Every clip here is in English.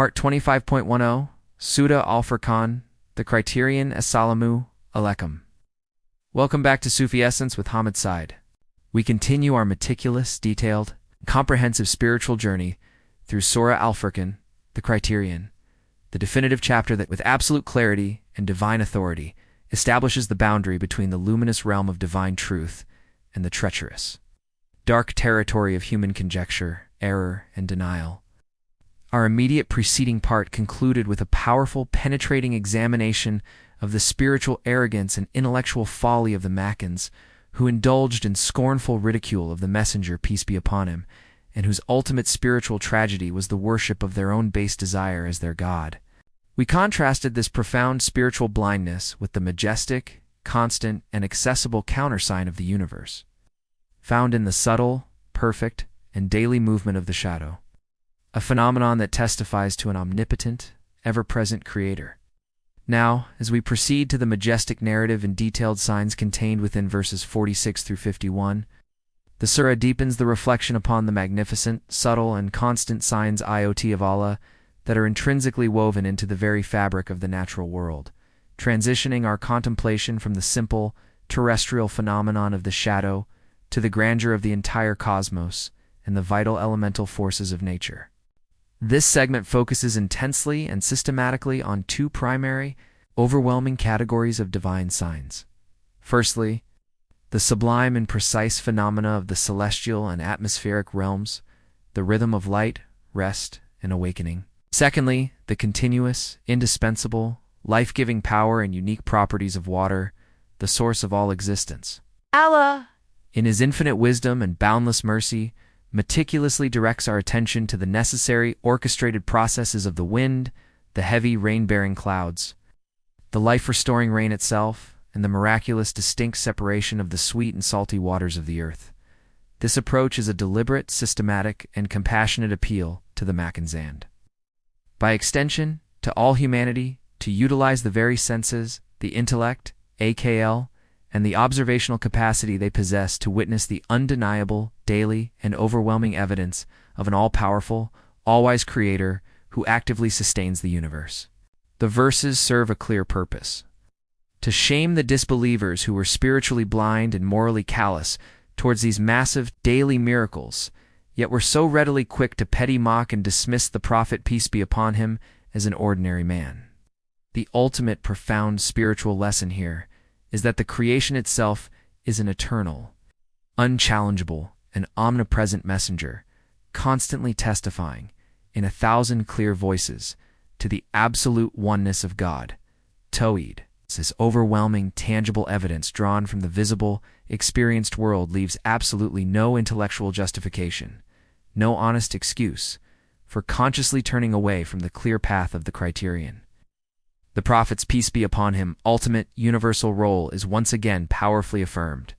Part 25.10, Surah Al-Furqan, the Criterion Assalamu Alaikum. Welcome back to Sufi Essence with Hammad Syed. We continue our meticulous, detailed, comprehensive spiritual journey through Surah Al-Furqan, the Criterion, the definitive chapter that, with absolute clarity and divine authority, establishes the boundary between the luminous realm of divine truth and the treacherous, dark territory of human conjecture, error, and denial. Our immediate preceding part concluded with a powerful, penetrating examination of the spiritual arrogance and intellectual folly of the Makkans, who indulged in scornful ridicule of the Messenger, peace be upon him, and whose ultimate spiritual tragedy was the worship of their own base desire as their God. We contrasted this profound spiritual blindness with the majestic, constant, and accessible countersign of the universe, found in the subtle, perfect, and daily movement of the shadow, a phenomenon that testifies to an omnipotent, ever-present Creator. Now, as we proceed to the majestic narrative and detailed signs contained within verses 46 through 51, the surah deepens the reflection upon the magnificent, subtle, and constant signs IoT of Allah that are intrinsically woven into the very fabric of the natural world, transitioning our contemplation from the simple, terrestrial phenomenon of the shadow to the grandeur of the entire cosmos and the vital elemental forces of nature. This segment focuses intensely and systematically on two primary, overwhelming categories of divine signs. Firstly, the sublime and precise phenomena of the celestial and atmospheric realms, the rhythm of light, rest, and awakening. Secondly, the continuous, indispensable, life-giving power and unique properties of water, the source of all existence. Allah, in His infinite wisdom and boundless mercy, meticulously directs our attention to the necessary orchestrated processes of the wind, the heavy rain-bearing clouds, the life-restoring rain itself, and the miraculous distinct separation of the sweet and salty waters of the earth. This approach is a deliberate, systematic, and compassionate appeal to the Makkans, by extension, to all humanity, to utilize the very senses, the intellect, AKL, and the observational capacity they possess to witness the undeniable, daily, and overwhelming evidence of an all-powerful, all-wise Creator who actively sustains the universe. The verses serve a clear purpose: to shame the disbelievers who were spiritually blind and morally callous towards these massive, daily miracles, yet were so readily quick to petty mock and dismiss the Prophet, peace be upon him, as an ordinary man. The ultimate profound spiritual lesson here is that the creation itself is an eternal, unchallengeable, and omnipresent messenger, constantly testifying, in 1,000 clear voices, to the absolute oneness of God. Tawhid, this overwhelming, tangible evidence drawn from the visible, experienced world, leaves absolutely no intellectual justification, no honest excuse, for consciously turning away from the clear path of the Criterion. The Prophet's, peace be upon him, ultimate, universal role is once again powerfully affirmed,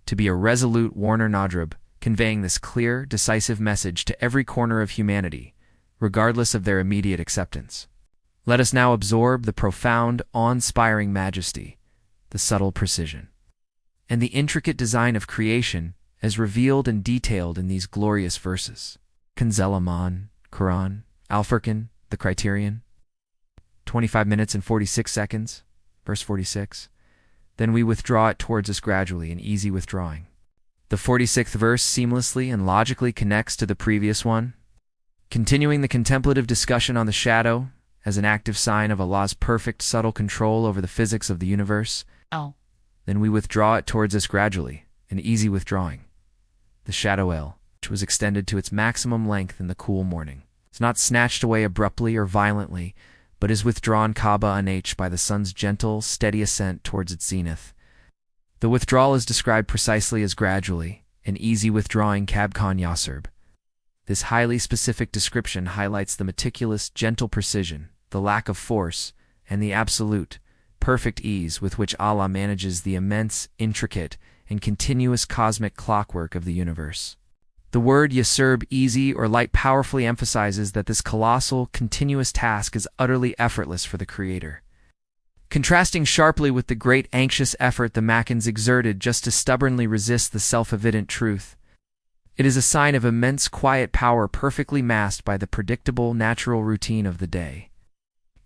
to be a resolute warner nadrib, conveying this clear, decisive message to every corner of humanity, regardless of their immediate acceptance. Let us now absorb the profound, awe-inspiring majesty, the subtle precision, and the intricate design of creation as revealed and detailed in these glorious verses. Kanzelaman, Quran, Al-Furqan, the Criterion. 25 minutes and 46 seconds, verse 46. Then we withdraw it towards us gradually, an easy withdrawing. The 46th verse seamlessly and logically connects to the previous one, continuing the contemplative discussion on the shadow as an active sign of Allah's perfect, subtle control over the physics of the universe. Then we withdraw it towards us gradually, an easy withdrawing. The shadow L, which was extended to its maximum length in the cool morning, is not snatched away abruptly or violently, but is withdrawn Kaaba anh by the sun's gentle, steady ascent towards its zenith. The withdrawal is described precisely as gradually, an easy withdrawing Kabkan Yasrb. This highly specific description highlights the meticulous, gentle precision, the lack of force, and the absolute, perfect ease with which Allah manages the immense, intricate, and continuous cosmic clockwork of the universe. The word yasrb, easy or light, powerfully emphasizes that this colossal, continuous task is utterly effortless for the Creator. Contrasting sharply with the great anxious effort the Makkans exerted just to stubbornly resist the self-evident truth, It is a sign of immense quiet power perfectly masked by the predictable natural routine of the day.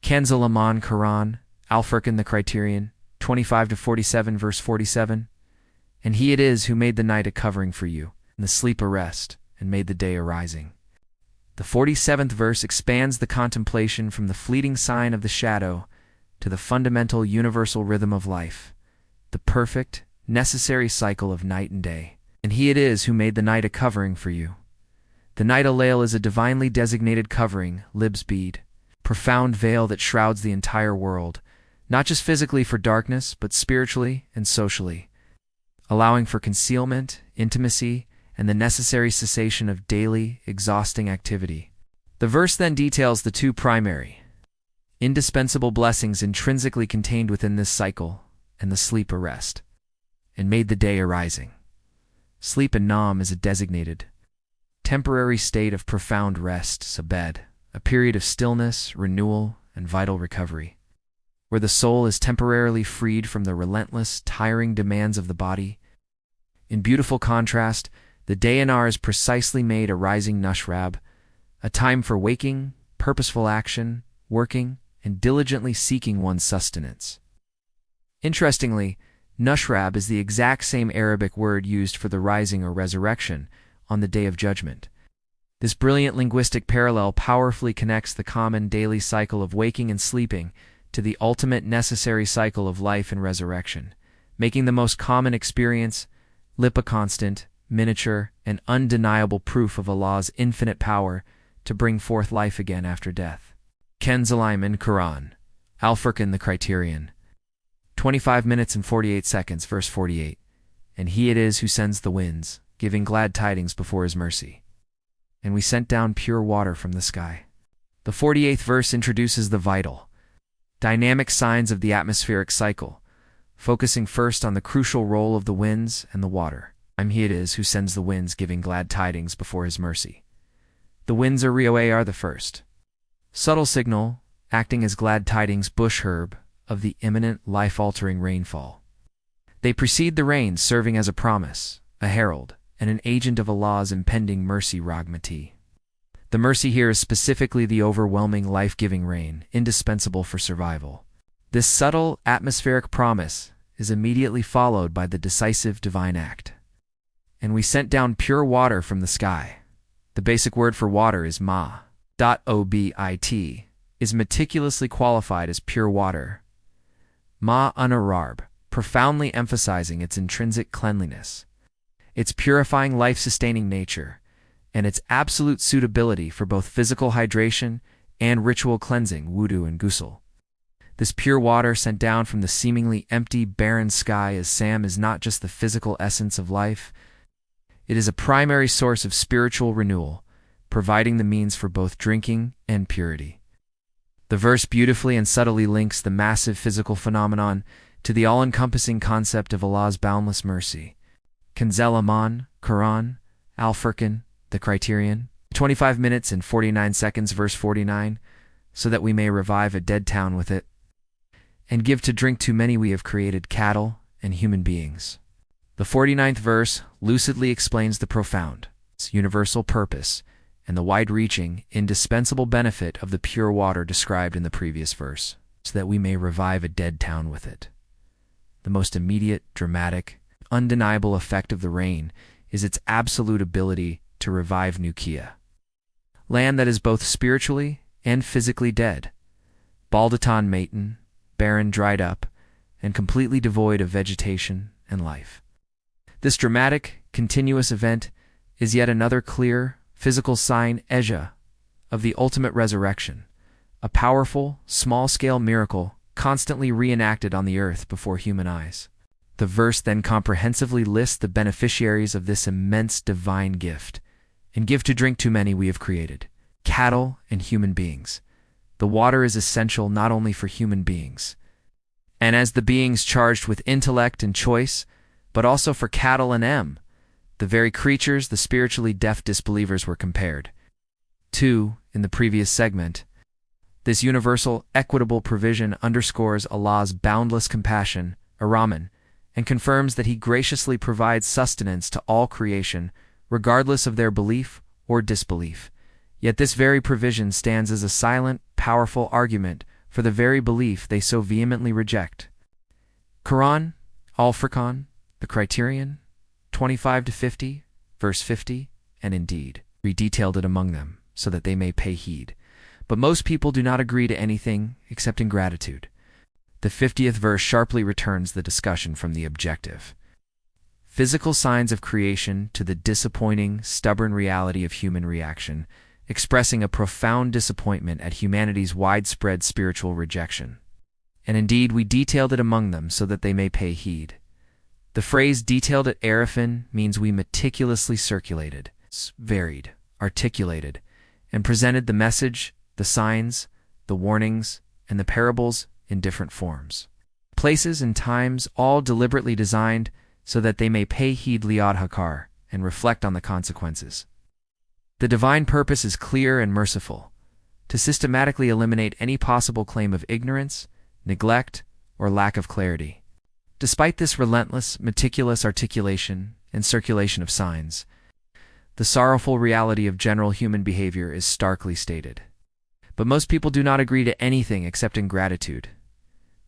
Kanzul Aman Quran, Al-Furqan the Criterion, 25-47 verse 47. And he it is who made the night a covering for you, and the sleep a rest, and made the day a rising. The 47th verse expands the contemplation from the fleeting sign of the shadow to the fundamental universal rhythm of life, the perfect, necessary cycle of night and day. And he it is who made the night a covering for you. The night Alayl is a divinely designated covering, libs bead, profound veil that shrouds the entire world, not just physically for darkness, but spiritually and socially, allowing for concealment, intimacy, and the necessary cessation of daily, exhausting activity. The verse then details the two primary, indispensable blessings intrinsically contained within this cycle, and the sleep a rest, and made the day a rising. Sleep in Nam is a designated, temporary state of profound rest, sabed, a period of stillness, renewal, and vital recovery, where the soul is temporarily freed from the relentless, tiring demands of the body. In beautiful contrast, the Dayanar is precisely made a rising Nushrab, a time for waking, purposeful action, working, and diligently seeking one's sustenance. Interestingly, Nushrab is the exact same Arabic word used for the rising or resurrection on the Day of Judgment. This brilliant linguistic parallel powerfully connects the common daily cycle of waking and sleeping to the ultimate necessary cycle of life and resurrection, making the most common experience, lipa constant, miniature, and undeniable proof of Allah's infinite power to bring forth life again after death. Kanzul in Quran, Al-Furqan the Criterion, 25 minutes and 48 seconds, verse 48. And he it is who sends the winds, giving glad tidings before his mercy. And we sent down pure water from the sky. The 48th verse introduces the vital, dynamic signs of the atmospheric cycle, focusing first on the crucial role of the winds and the water. He it is who sends the winds, giving glad tidings before his mercy. The winds or rioe are the first subtle signal, acting as glad tidings bush herb of the imminent life-altering rainfall. They precede the rain, serving as a promise, a herald, and an agent of Allah's impending mercy rahmati. The mercy here is specifically the overwhelming life-giving rain, indispensable for survival. This subtle atmospheric promise is immediately followed by the decisive divine act. And we sent down pure water from the sky. The basic word for water is ma. Obit is meticulously qualified as pure water. Ma unararb, profoundly emphasizing its intrinsic cleanliness, its purifying life-sustaining nature, and its absolute suitability for both physical hydration and ritual cleansing, wudu and ghusl. This pure water sent down from the seemingly empty, barren sky as Sam is not just the physical essence of life, it is a primary source of spiritual renewal, providing the means for both drinking and purity. The verse beautifully and subtly links the massive physical phenomenon to the all-encompassing concept of Allah's boundless mercy. Kanzul Aman, Quran, Al-Furqan, the Criterion, 25 minutes and 49 seconds, verse 49, so that we may revive a dead town with it, and give to drink to many we have created cattle and human beings. The 49th verse lucidly explains the profound, universal purpose and the wide-reaching, indispensable benefit of the pure water described in the previous verse, so that we may revive a dead town with it. The most immediate, dramatic, undeniable effect of the rain is its absolute ability to revive Nukia, land that is both spiritually and physically dead, Baldatan Matin, barren, dried up, and completely devoid of vegetation and life. This dramatic, continuous event is yet another clear, physical sign, Eja, of the ultimate resurrection, a powerful, small-scale miracle constantly reenacted on the earth before human eyes. The verse then comprehensively lists the beneficiaries of this immense divine gift. And give to drink to many we have created, cattle and human beings. The water is essential not only for human beings, and as the beings charged with intellect and choice, but also for cattle and the very creatures the spiritually deaf disbelievers were compared to in the previous segment. This universal, equitable provision underscores Allah's boundless compassion, Ar-Rahman, and confirms that He graciously provides sustenance to all creation regardless of their belief or disbelief. Yet this very provision stands as a silent, powerful argument for the very belief they so vehemently reject. Quran, Al-Furqan, the Criterion, 25-50, verse 50, and indeed, re-detailed it among them, so that they may pay heed. But most people do not agree to anything except ingratitude. The 50th verse sharply returns the discussion from the objective physical signs of creation to the disappointing, stubborn reality of human reaction, expressing a profound disappointment at humanity's widespread spiritual rejection. And indeed, we detailed it among them so that they may pay heed. The phrase detailed at Arifin means we meticulously circulated, varied, articulated, and presented the message, the signs, the warnings, and the parables in different forms, places and times, all deliberately designed so that they may pay heed liad hakar and reflect on the consequences. The divine purpose is clear and merciful, to systematically eliminate any possible claim of ignorance, neglect, or lack of clarity. Despite this relentless, meticulous articulation and circulation of signs, the sorrowful reality of general human behavior is starkly stated. But most people do not agree to anything except ingratitude.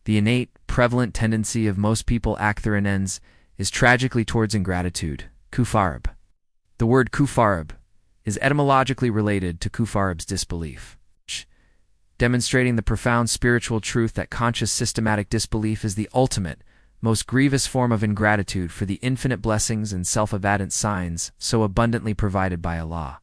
The innate, prevalent tendency of most people acthorinens is tragically towards ingratitude, Kufūrā. The word Kufūrā is etymologically related to Kufār's disbelief, demonstrating the profound spiritual truth that conscious systematic disbelief is the ultimate, most grievous form of ingratitude for the infinite blessings and self-evident signs so abundantly provided by Allah.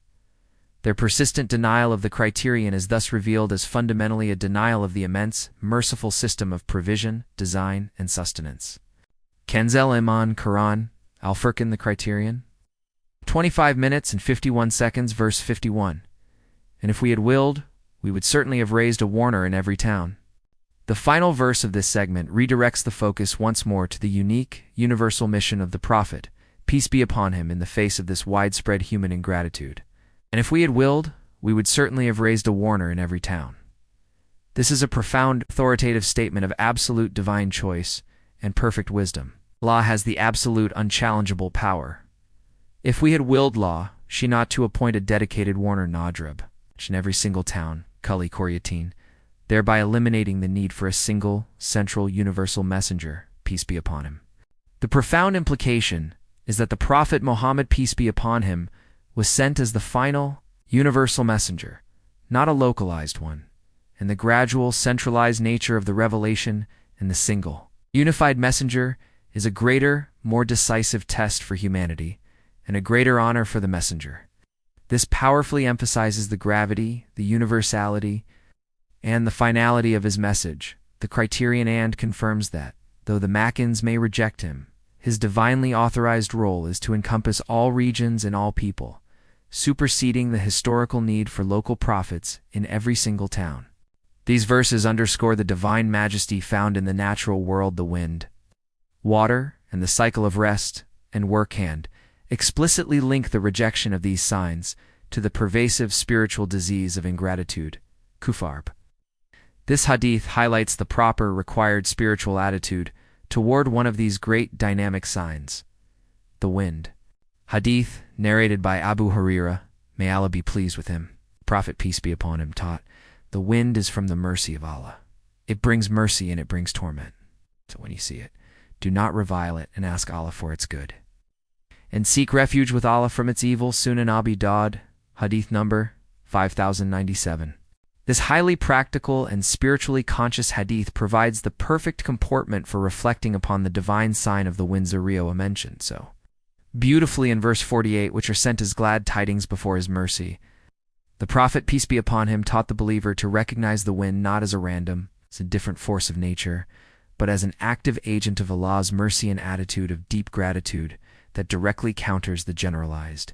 Their persistent denial of the criterion is thus revealed as fundamentally a denial of the immense, merciful system of provision, design, and sustenance. Kenzel Iman Quran, Al-Furqan the Criterion, 25 minutes and 51 seconds, verse 51. And if we had willed, we would certainly have raised a warner in every town. The final verse of this segment redirects the focus once more to the unique, universal mission of the Prophet, peace be upon him, in the face of this widespread human ingratitude. And if we had willed, we would certainly have raised a warner in every town. This is a profound, authoritative statement of absolute divine choice and perfect wisdom. Allah has the absolute, unchallengeable power. If we had willed law, she not to appoint a dedicated warner Nadrab in every single town, Kuli Koryatin, thereby eliminating the need for a single, central, universal messenger, peace be upon him. The profound implication is that the Prophet Muhammad, peace be upon him, was sent as the final, universal messenger, not a localized one, and the gradual, centralized nature of the revelation and the single, unified messenger is a greater, more decisive test for humanity, and a greater honor for the messenger. This powerfully emphasizes the gravity, the universality, and the finality of his message. The criterion and confirms that, though the Makkans may reject him, his divinely authorized role is to encompass all regions and all people, superseding the historical need for local prophets in every single town. These verses underscore the divine majesty found in the natural world. The wind, water, and the cycle of rest and work hand explicitly link the rejection of these signs to the pervasive spiritual disease of ingratitude, Kufūrā. This hadith highlights the proper, required spiritual attitude toward one of these great dynamic signs, the wind. Hadith, narrated by Abu Hurairah, may Allah be pleased with him, Prophet peace be upon him, taught, the wind is from the mercy of Allah. It brings mercy and it brings torment. So when you see it, do not revile it and ask Allah for its good. And seek refuge with Allah from its evil. Sunan Abi Dawud, Hadith number 5097. This highly practical and spiritually conscious hadith provides the perfect comportment for reflecting upon the divine sign of the wind Zuriya mentioned so beautifully in verse 48, which are sent as glad tidings before his mercy. The Prophet, peace be upon him, taught the believer to recognize the wind not as a random, as a different force of nature, but as an active agent of Allah's mercy and attitude of deep gratitude that directly counters the generalized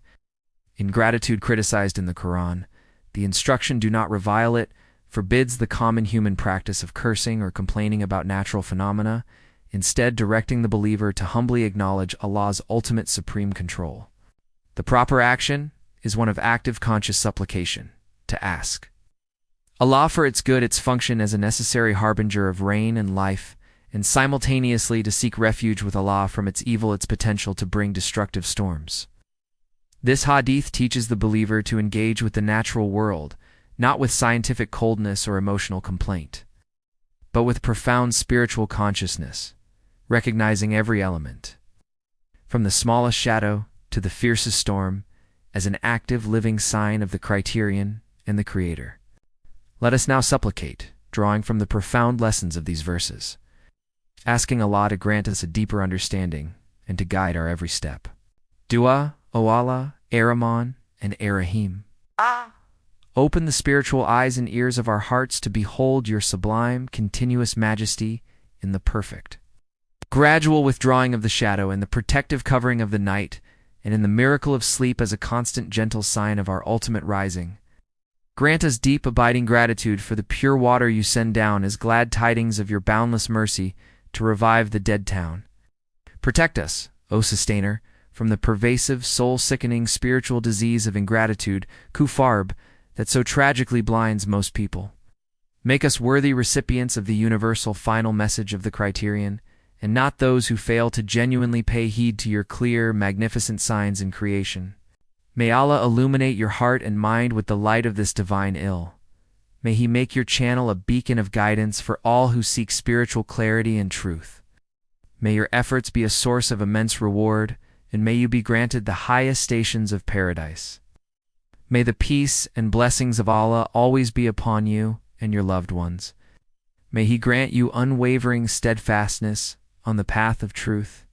ingratitude criticized in the Quran. The instruction, do not revile it, forbids the common human practice of cursing or complaining about natural phenomena, instead directing the believer to humbly acknowledge Allah's ultimate supreme control. The proper action is one of active conscious supplication, to ask Allah for its good, its function as a necessary harbinger of rain and life, and simultaneously to seek refuge with Allah from its evil, its potential to bring destructive storms. This hadith teaches the believer to engage with the natural world, not with scientific coldness or emotional complaint, but with profound spiritual consciousness, recognizing every element, from the smallest shadow to the fiercest storm, as an active living sign of the Criterion and the Creator. Let us now supplicate, drawing from the profound lessons of these verses, asking Allah to grant us a deeper understanding and to guide our every step. Dua, O Allah, Ar-Rahman, and Ar-Rahim. Open the spiritual eyes and ears of our hearts to behold your sublime, continuous majesty in the perfect, gradual withdrawing of the shadow and the protective covering of the night, and in the miracle of sleep as a constant gentle sign of our ultimate rising. Grant us deep abiding gratitude for the pure water you send down as glad tidings of your boundless mercy to revive the dead town. Protect us, O Sustainer, from the pervasive, soul-sickening spiritual disease of ingratitude, Kufūrā, that so tragically blinds most people. Make us worthy recipients of the universal final message of the Criterion, and not those who fail to genuinely pay heed to your clear, magnificent signs in creation. May Allah illuminate your heart and mind with the light of this divine ill. May He make your channel a beacon of guidance for all who seek spiritual clarity and truth. May your efforts be a source of immense reward, and may you be granted the highest stations of paradise. May the peace and blessings of Allah always be upon you and your loved ones. May He grant you unwavering steadfastness on the path of truth,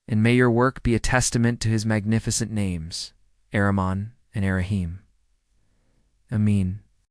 and may your work be a testament to His magnificent names, Ar-Rahman and Ar-Rahim. Ameen.